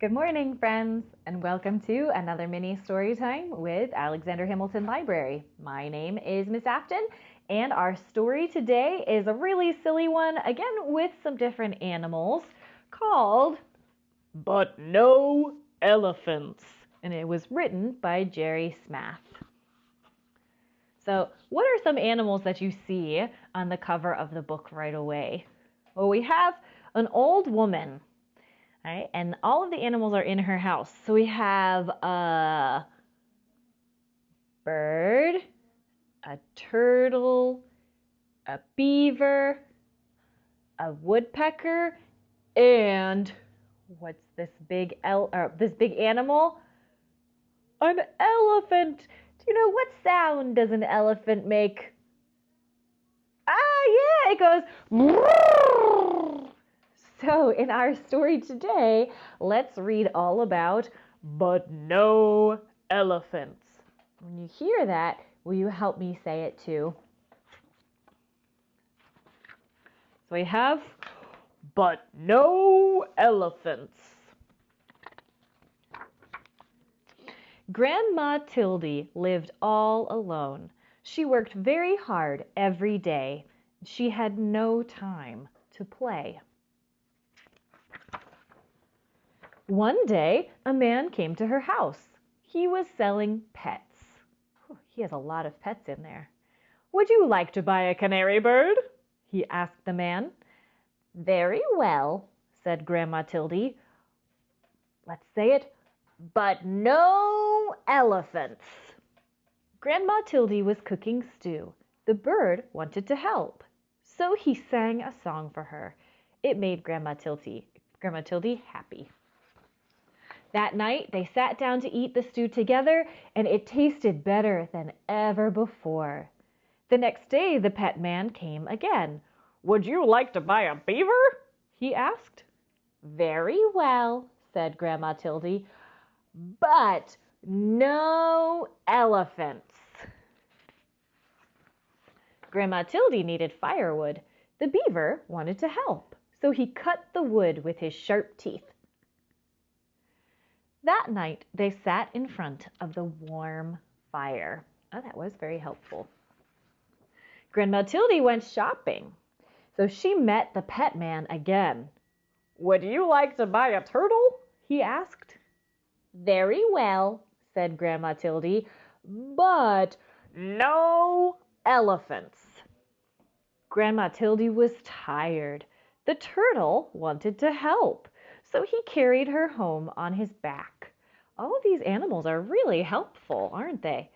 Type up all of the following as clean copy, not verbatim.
Good morning, friends, and welcome to another mini story time with Alexander Hamilton Library. My name is Miss Afton, and our story today is a really silly one, again with some different animals, called But No Elephants, and it was written by Jerry Smath. So, what are some animals that you see on the cover of the book right away? Well, we have an old woman. Right? And all of the animals are in her house. So we have a bird, a turtle, a beaver, a woodpecker, and what's this big animal? An elephant. Do you know what sound does an elephant make? Yeah, it goes. So in our story today, let's read all about But No Elephants. When you hear that, will you help me say it too? So we have But No Elephants. Grandma Tildy lived all alone. She worked very hard every day. She had no time to play. One day, a man came to her house. He was selling pets. He has a lot of pets in there. Would you like to buy a canary bird? He asked the man. Very well, said Grandma Tildy. Let's say it, but no elephants. Grandma Tildy was cooking stew. The bird wanted to help. So he sang a song for her. It made Grandma Tildy happy. That night, they sat down to eat the stew together, and it tasted better than ever before. The next day, the pet man came again. Would you like to buy a beaver? He asked. Very well, said Grandma Tildy, but no elephants. Grandma Tildy needed firewood. The beaver wanted to help, so he cut the wood with his sharp teeth. That night, they sat in front of the warm fire. Oh, that was very helpful. Grandma Tildy went shopping, so she met the pet man again. Would you like to buy a turtle? He asked. Very well, said Grandma Tildy, but no elephants. Grandma Tildy was tired. The turtle wanted to help, so he carried her home on his back. All of these animals are really helpful, aren't they?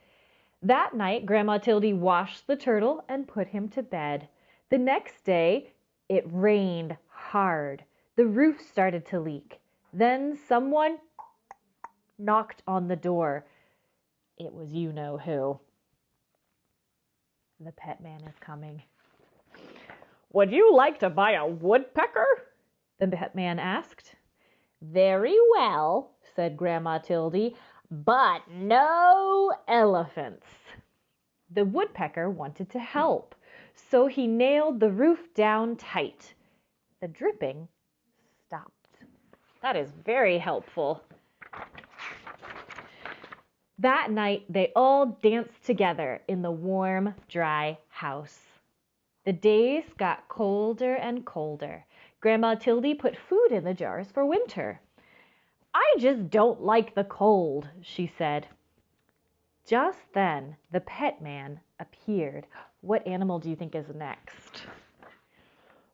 That night, Grandma Tildy washed the turtle and put him to bed. The next day, it rained hard. The roof started to leak. Then someone knocked on the door. It was you-know-who. The pet man is coming. Would you like to buy a woodpecker? The pet man asked. Very well, said Grandma Tildy, but no elephants. The woodpecker wanted to help, so he nailed the roof down tight. The dripping stopped. That is very helpful. That night, they all danced together in the warm, dry house. The days got colder and colder. Grandma Tildy put food in the jars for winter. I just don't like the cold, she said. Just then, the pet man appeared. What animal do you think is next?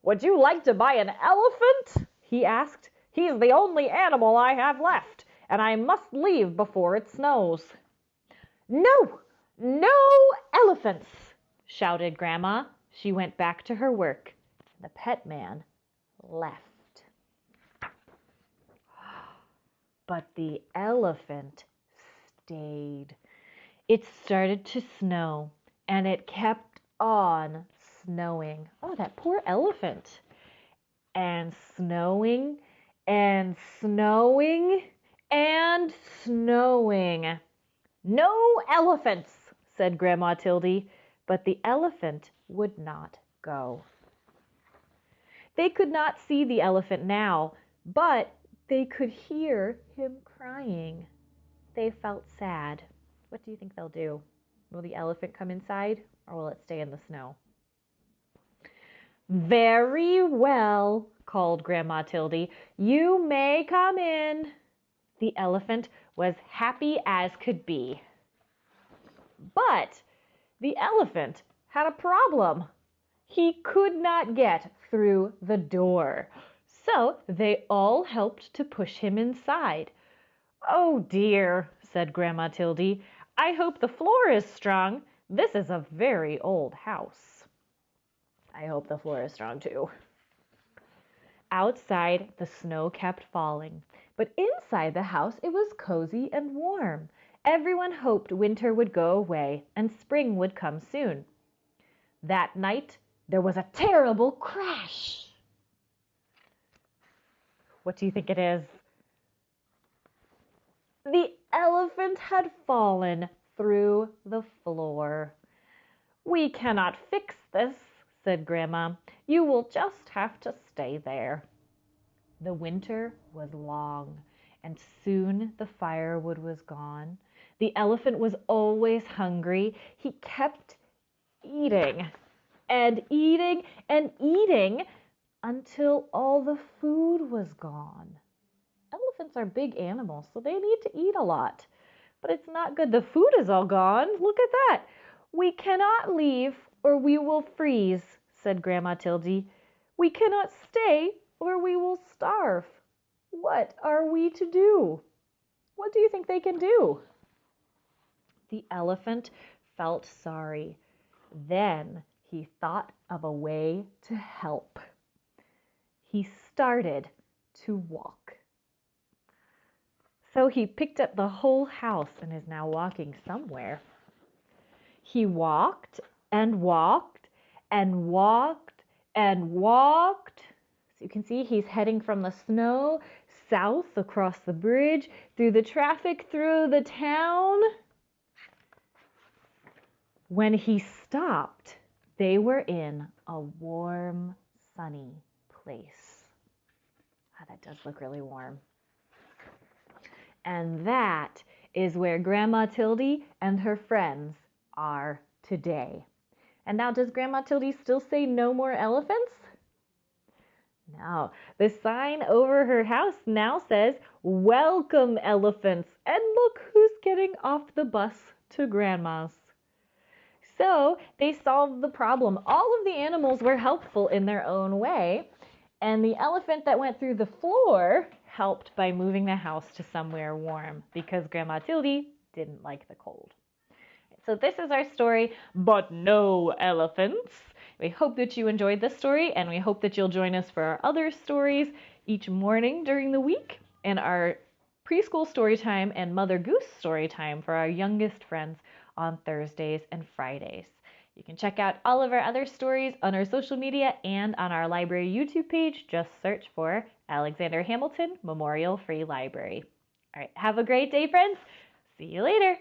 Would you like to buy an elephant? He asked. He's the only animal I have left, and I must leave before it snows. No, no elephants, shouted Grandma. She went back to her work. The pet man left. But the elephant stayed. It started to snow, and it kept on snowing. Oh, that poor elephant. And snowing, and snowing, and snowing. No elephants, said Grandma Tildy, but the elephant would not go. They could not see the elephant now, but They could hear him crying. They felt sad. What do you think they'll do? Will the elephant come inside, or will it stay in the snow? Very well, called Grandma Tildy. You may come in. The elephant was happy as could be. But the elephant had a problem. He could not get through the door. So they all helped to push him inside. Oh dear, said Grandma Tildy. I hope the floor is strong. This is a very old house. I hope the floor is strong too. Outside, the snow kept falling, but inside the house it was cozy and warm. Everyone hoped winter would go away and spring would come soon. That night, there was a terrible crash. What do you think it is? The elephant had fallen through the floor. We cannot fix this, said Grandma. You will just have to stay there. The winter was long, and soon the firewood was gone. The elephant was always hungry. He kept eating and eating and eating until all the food was gone. Elephants are big animals, so they need to eat a lot. But it's not good. The food is all gone. Look at that. We cannot leave or we will freeze, said Grandma Tildy. We cannot stay or we will starve. What are we to do? What do you think they can do? The elephant felt sorry. Then he thought of a way to help. He started to walk. So he picked up the whole house and is now walking somewhere. He walked and walked and walked and walked. So you can see he's heading from the snow south across the bridge, through the traffic, through the town. When he stopped, they were in a warm, sunny place. Ah, that does look really warm. And that is where Grandma Tildy and her friends are today. And now, does Grandma Tildy still say no more elephants? No. The sign over her house now says, "Welcome, elephants." And look who's getting off the bus to Grandma's. So they solved the problem. All of the animals were helpful in their own way. And the elephant that went through the floor helped by moving the house to somewhere warm because Grandma Tildy didn't like the cold. So this is our story, but no elephants. We hope that you enjoyed this story, and we hope that you'll join us for our other stories each morning during the week, and our preschool story time and Mother Goose story time for our youngest friends on Thursdays and Fridays. You can check out all of our other stories on our social media and on our library YouTube page. Just search for Alexander Hamilton Memorial Free Library. All right, have a great day, friends. See you later.